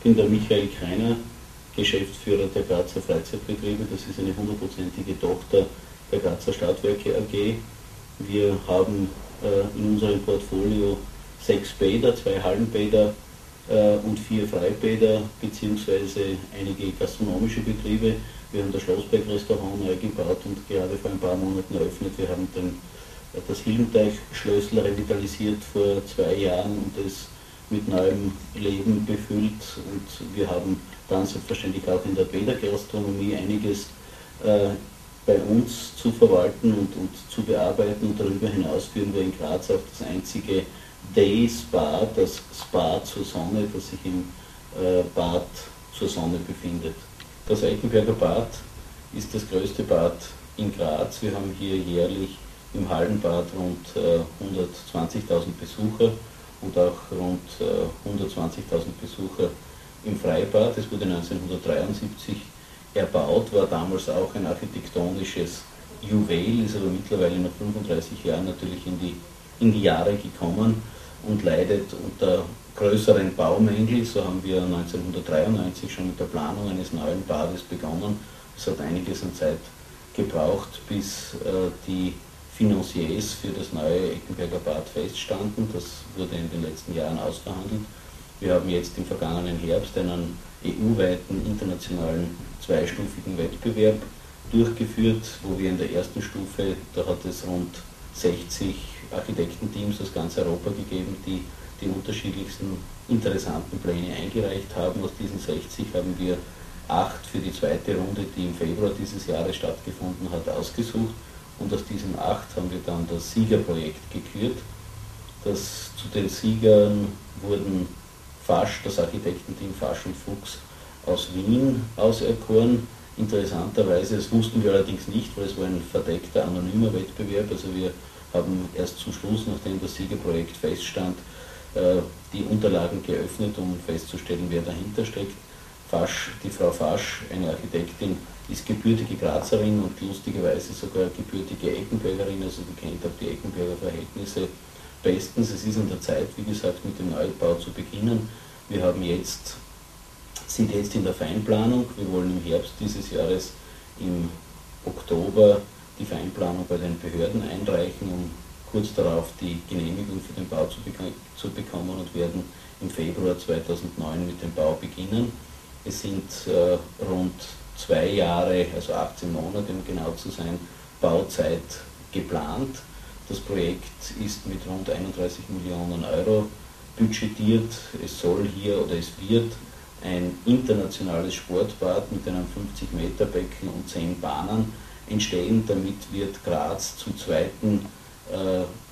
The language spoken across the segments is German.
bin der Michael Kreiner, Geschäftsführer der Grazer Freizeitbetriebe. Das ist eine 100%ige Tochter der Grazer Stadtwerke AG. Wir haben in unserem Portfolio 6 Bäder, 2 Hallenbäder und 4 Freibäder beziehungsweise einige gastronomische Betriebe. Wir haben das Schlossberg-Restaurant neu gebaut und gerade vor ein paar Monaten eröffnet. Wir haben das Hillenteich-Schlössl revitalisiert vor 2 Jahren und es mit neuem Leben befüllt. Und wir haben dann selbstverständlich auch in der Bädergastronomie einiges bei uns zu verwalten und zu bearbeiten. Und darüber hinaus führen wir in Graz auch das einzige Day Spa, das Spa zur Sonne, das sich im Bad zur Sonne befindet. Das Eckenberger Bad ist das größte Bad in Graz. Wir haben hier jährlich im Hallenbad rund 120.000 Besucher und auch rund 120.000 Besucher im Freibad. Es wurde 1973 erbaut, war damals auch ein architektonisches Juwel, ist aber mittlerweile nach 35 Jahren natürlich in die Jahre gekommen und leidet unter größeren Baumängeln. So haben wir 1993 schon mit der Planung eines neuen Bades begonnen. Es hat einiges an Zeit gebraucht, bis die Financiers für das neue Eckenberger Bad feststanden. Das wurde in den letzten Jahren ausverhandelt. Wir haben jetzt im vergangenen Herbst einen EU-weiten internationalen zweistufigen Wettbewerb durchgeführt, wo wir in der ersten Stufe, da hat es rund 60 Architektenteams aus ganz Europa gegeben, die die unterschiedlichsten interessanten Pläne eingereicht haben. Aus diesen 60 haben wir 8 für die zweite Runde, die im Februar dieses Jahres stattgefunden hat, ausgesucht. Und aus diesen 8 haben wir dann das Siegerprojekt gekürt. Zu den Siegern wurden Fasch, das Architektenteam Fasch und Fuchs aus Wien auserkoren. Interessanterweise, das wussten wir allerdings nicht, weil es war ein verdeckter, anonymer Wettbewerb. Also wir haben erst zum Schluss, nachdem das Siegerprojekt feststand, die Unterlagen geöffnet, um festzustellen, wer dahinter steckt. Fasch, die Frau Fasch, eine Architektin, ist gebürtige Grazerin und lustigerweise sogar gebürtige Eckenbergerin, also die kennt auch die Eckenberger Verhältnisse bestens. Es ist an der Zeit, wie gesagt, mit dem Neubau zu beginnen. Wir sind jetzt in der Feinplanung. Wir wollen im Herbst dieses Jahres, im Oktober, die Feinplanung bei den Behörden einreichen, um kurz darauf die Genehmigung für den Bau zu bekommen und werden im Februar 2009 mit dem Bau beginnen. Es sind rund 2 Jahre, also 18 Monate, um genau zu sein, Bauzeit geplant. Das Projekt ist mit rund 31 Millionen Euro budgetiert. Es soll hier oder es wird ein internationales Sportbad mit einem 50-Meter-Becken und 10 Bahnen entstehen. Damit wird Graz zum zweiten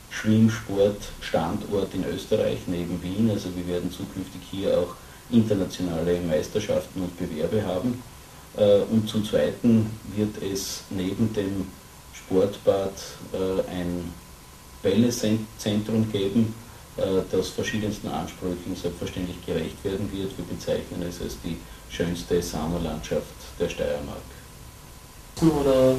Schwimmsportstandort in Österreich neben Wien. Also wir werden zukünftig hier auch internationale Meisterschaften und Bewerbe haben. Und zum Zweiten wird es neben dem Sportbad ein Wellnesszentrum geben, das verschiedensten Ansprüchen selbstverständlich gerecht werden wird. Wir bezeichnen es als die schönste Saunalandschaft der Steiermark. Oder?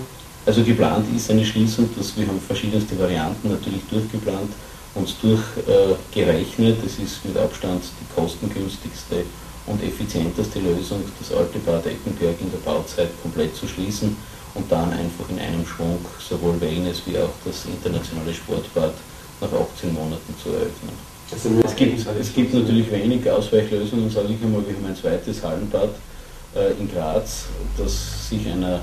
Also geplant ist eine Schließung, wir haben verschiedenste Varianten natürlich durchgeplant und durchgerechnet. Es ist mit Abstand die kostengünstigste und effizienteste Lösung, das alte Bad Eckenberg in der Bauzeit komplett zu schließen und dann einfach in einem Schwung sowohl Wellness wie auch das internationale Sportbad nach 18 Monaten zu eröffnen. Es gibt natürlich wenig Ausweichlösungen, sage ich einmal. Wir haben ein zweites Hallenbad in Graz, das sich einer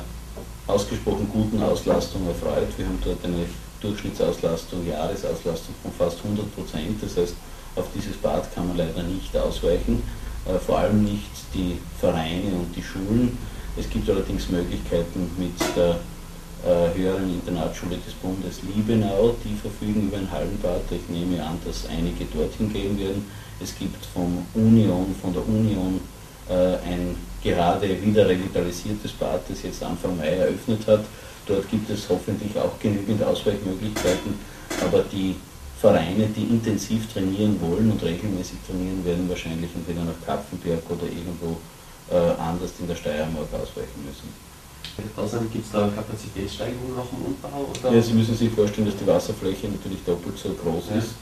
ausgesprochen guten Auslastung erfreut. Wir haben dort eine Durchschnittsauslastung, Jahresauslastung von fast 100%. Das heißt, auf dieses Bad kann man leider nicht ausweichen, vor allem nicht die Vereine und die Schulen. Es gibt allerdings Möglichkeiten mit der höheren Internatsschule des Bundes Liebenau, die verfügen über ein Hallenbad. Ich nehme an, dass einige dorthin gehen werden. Es gibt von der Union ein gerade wieder revitalisiertes Bad, das jetzt Anfang Mai eröffnet hat. Dort gibt es hoffentlich auch genügend Ausweichmöglichkeiten, aber die Vereine, die intensiv trainieren wollen und regelmäßig trainieren, werden wahrscheinlich entweder nach Kapfenberg oder irgendwo anders in der Steiermark ausweichen müssen. Außerdem gibt es da Kapazitätssteigerungen auch im Umbau? Oder? Ja, Sie müssen sich vorstellen, dass die Wasserfläche natürlich doppelt so groß ist.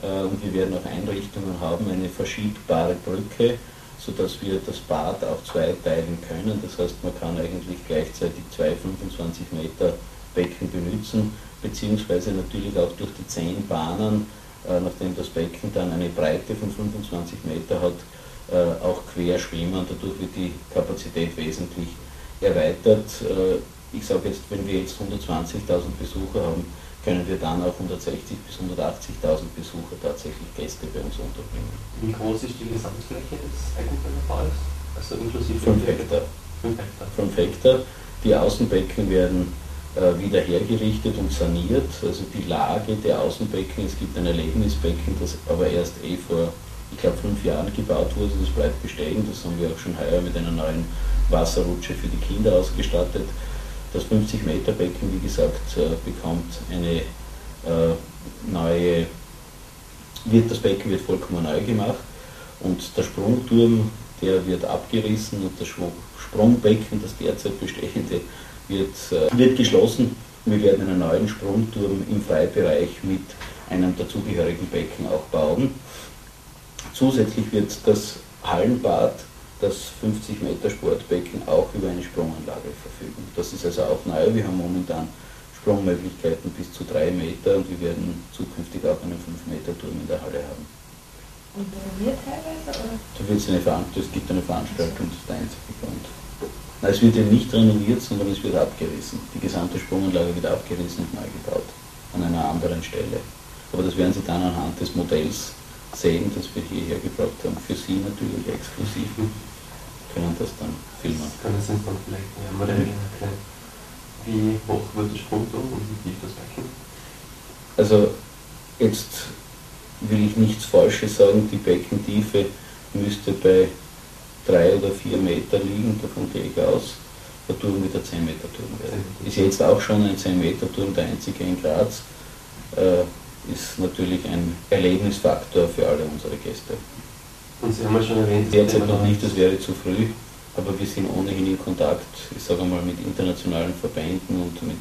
Und wir werden auch Einrichtungen haben, eine verschiebbare Brücke, sodass wir das Bad auch zweiteilen können. Das heißt, man kann eigentlich gleichzeitig zwei 25 Meter Becken benutzen, beziehungsweise natürlich auch durch die 10 Bahnen, nachdem das Becken dann eine Breite von 25 Meter hat, auch quer schwimmen. Dadurch wird die Kapazität wesentlich erweitert. Ich sage jetzt, wenn wir jetzt 120.000 Besucher haben, können wir dann auch 160.000 bis 180.000 Besucher tatsächlich Gäste bei uns unterbringen. Wie groß ist die Gesamtfläche des Eigentümerbaus? Also inklusive 5 Hektar. 5 Hektar. Die Außenbecken werden wieder hergerichtet und saniert. Also die Lage der Außenbecken, es gibt ein Erlebnisbecken, das aber erst vor, ich glaube, 5 Jahren gebaut wurde, das bleibt bestehen. Das haben wir auch schon heuer mit einer neuen Wasserrutsche für die Kinder ausgestattet. Das 50 Meter Becken, wie gesagt, bekommt eine das Becken wird vollkommen neu gemacht und der Sprungturm, der wird abgerissen und das Sprungbecken, das derzeit bestehende, wird geschlossen. Wir werden einen neuen Sprungturm im Freibereich mit einem dazugehörigen Becken auch bauen. Zusätzlich wird das Hallenbad, das 50 Meter Sportbecken, auch über eine Sprunganlage verfügen. Das ist also auch neu. Wir haben momentan Sprungmöglichkeiten bis zu 3 Meter und wir werden zukünftig auch einen 5 Meter Turm in der Halle haben. Und renoviert teilweise? Oder? Es gibt eine Veranstaltung, das ist der einzige Grund. Nein, es wird ja nicht renoviert, sondern es wird abgerissen. Die gesamte Sprunganlage wird abgerissen und neu gebaut. An einer anderen Stelle. Aber das werden Sie dann anhand des Modells sehen, das wir hierher gebracht haben. Für Sie natürlich exklusiv. Können das dann filmen. Das kann es sinnvoll vielleicht Modell erklären. Wie hoch wird der Sprungturm und wie tief das Becken? Also jetzt will ich nichts Falsches sagen, die Beckentiefe müsste bei 3 oder 4 Meter liegen, davon gehe ich aus. Der Turm wird ein 10 Meter Turm werden. Ist jetzt auch schon ein 10 Meter Turm, der einzige in Graz. Ist natürlich ein Erlebnisfaktor für alle unsere Gäste. Und Sie haben ja schon erwähnt, derzeit noch nicht, das wäre zu früh, aber wir sind ohnehin in Kontakt, ich sage mal, mit internationalen Verbänden und mit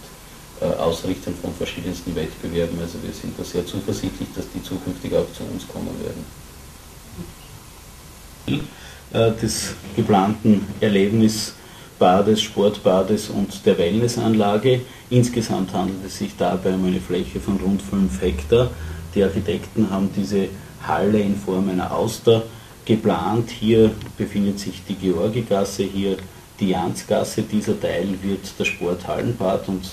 Ausrichtern von verschiedensten Wettbewerben. Also wir sind da sehr zuversichtlich, dass die zukünftig auch zu uns kommen werden. Des geplanten Erlebnisbades, Sportbades und der Wellnessanlage. Insgesamt handelt es sich dabei um eine Fläche von rund 5 Hektar. Die Architekten haben diese Halle in Form einer Auster geplant. Hier befindet sich die Georgigasse, hier die Jansgasse. Dieser Teil wird das Sporthallenbad und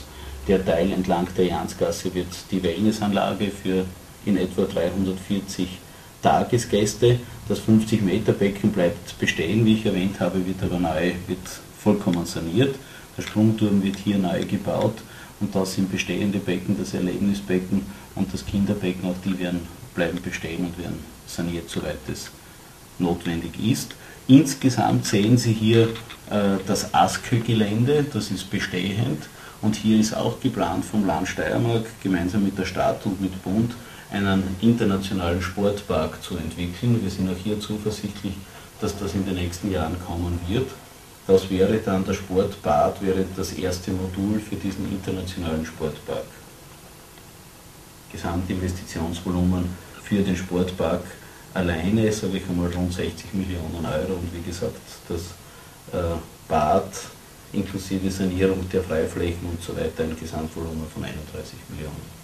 der Teil entlang der Jansgasse wird die Wellnessanlage für in etwa 340 Tagesgäste. Das 50 Meter Becken bleibt bestehen, wie ich erwähnt habe, wird vollkommen saniert. Der Sprungturm wird hier neu gebaut und das sind bestehende Becken, das Erlebnisbecken und das Kinderbecken, auch die bleiben bestehen und werden saniert, soweit es notwendig ist. Insgesamt sehen Sie hier das Askö-Gelände, das ist bestehend und hier ist auch geplant vom Land Steiermark gemeinsam mit der Stadt und mit Bund einen internationalen Sportpark zu entwickeln. Wir sind auch hier zuversichtlich, dass das in den nächsten Jahren kommen wird. Das wäre dann, das Sportbad wäre das erste Modul für diesen internationalen Sportpark. Gesamtinvestitionsvolumen für den Sportpark alleine, sage ich einmal, rund 60 Millionen Euro und wie gesagt, das Bad inklusive Sanierung der Freiflächen und so weiter ein Gesamtvolumen von 31 Millionen.